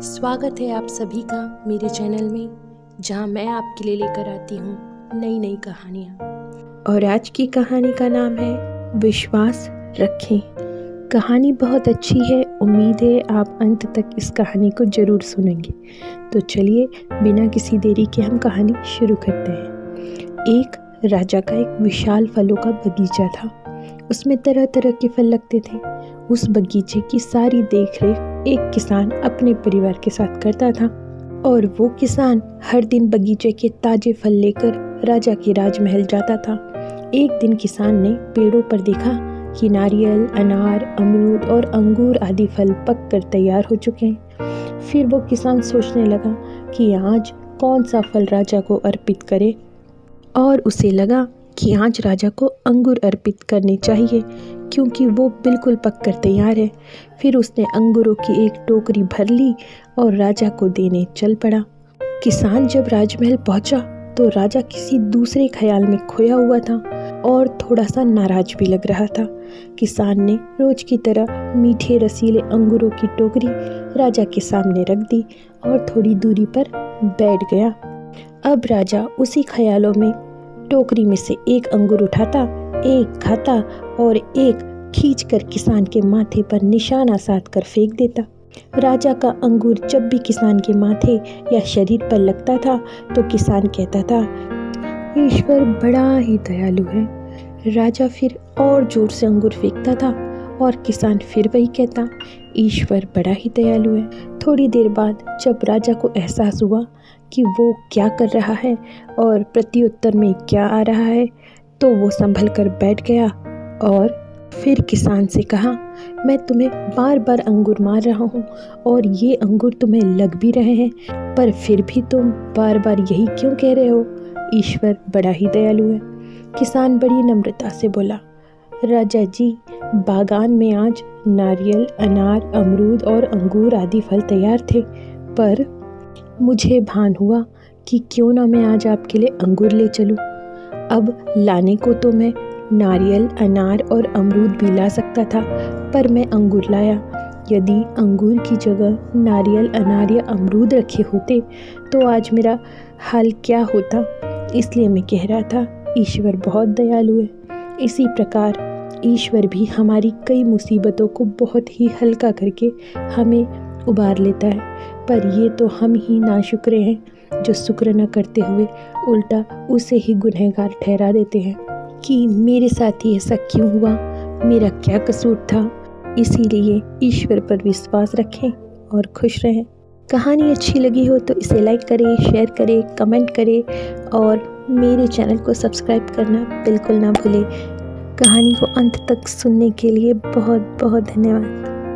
स्वागत है आप सभी का मेरे चैनल में, जहां मैं आपके लिए लेकर आती हूं नई नई कहानियां। और आज की कहानी का नाम है विश्वास रखें। कहानी बहुत अच्छी है, उम्मीद है आप अंत तक इस कहानी को ज़रूर सुनेंगे। तो चलिए बिना किसी देरी के हम कहानी शुरू करते हैं। एक राजा का एक विशाल फलों का बगीचा था। उसमें तरह तरह के फल लगते थे। उस बगीचे की सारी देखरेख एक किसान अपने परिवार के साथ करता था, और वो किसान हर दिन बगीचे के ताजे फल लेकर राजा के राजमहल जाता था। एक दिन किसान ने पेड़ों पर देखा कि नारियल, अनार, अमरूद और अंगूर आदि फल पक कर तैयार हो चुके हैं। फिर वो किसान सोचने लगा कि आज कौन सा फल राजा को अर्पित करे, और उसे लगा कि आज राजा को अंगूर अर्पित करने चाहिए, क्योंकि वो बिल्कुल पककर तैयार है। फिर उसने अंगूरों की एक टोकरी भर ली और राजा को देने चल पड़ा। किसान जब राजमहल पहुंचा तो राजा किसी दूसरे ख्याल में खोया हुआ था और थोड़ा सा नाराज भी लग रहा था। किसान ने रोज की तरह मीठे रसीले अंगूरों की टोकरी राजा के सामने रख दी और थोड़ी दूरी पर बैठ गया। अब राजा उसी ख्यालों में टोकरी में से एक अंगूर उठाता, एक खाता और एक खींचकर किसान के माथे पर निशाना साध कर फेंक देता। राजा का अंगूर जब भी किसान के माथे या शरीर पर लगता था तो किसान कहता था, ईश्वर बड़ा ही दयालु है। राजा फिर और जोर से अंगूर फेंकता था और किसान फिर वही कहता, ईश्वर बड़ा ही दयालु है। थोड़ी देर बाद जब राजा को एहसास हुआ कि वो क्या कर रहा है और प्रत्युत्तर में क्या आ रहा है, तो वो संभल कर बैठ गया और फिर किसान से कहा, मैं तुम्हें बार बार अंगूर मार रहा हूँ और ये अंगूर तुम्हें लग भी रहे हैं, पर फिर भी तुम बार बार यही क्यों कह रहे हो? ईश्वर बड़ा ही दयालु है। किसान बड़ी नम्रता से बोला, राजा जी, बागान में आज नारियल, अनार, अमरूद और अंगूर आदि फल तैयार थे, पर मुझे भान हुआ कि क्यों ना मैं आज आपके लिए अंगूर ले चलूं। अब लाने को तो मैं नारियल, अनार और अमरूद भी ला सकता था, पर मैं अंगूर लाया। यदि अंगूर की जगह नारियल, अनार या अमरूद रखे होते तो आज मेरा हाल क्या होता। इसलिए मैं कह रहा था, ईश्वर बहुत दयालु है। इसी प्रकार ईश्वर भी हमारी कई मुसीबतों को बहुत ही हल्का करके हमें उबार लेता है, पर ये तो हम ही नाशुक्रे हैं जो शुक्र न करते हुए उल्टा उसे ही गुनहगार ठहरा देते हैं कि मेरे साथ ही ऐसा क्यों हुआ, मेरा क्या कसूर था। इसीलिए ईश्वर पर विश्वास रखें और खुश रहें। कहानी अच्छी लगी हो तो इसे लाइक करें, शेयर करें, कमेंट करें और मेरे चैनल को सब्सक्राइब करना बिल्कुल ना भूलें। कहानी को अंत तक सुनने के लिए बहुत बहुत धन्यवाद।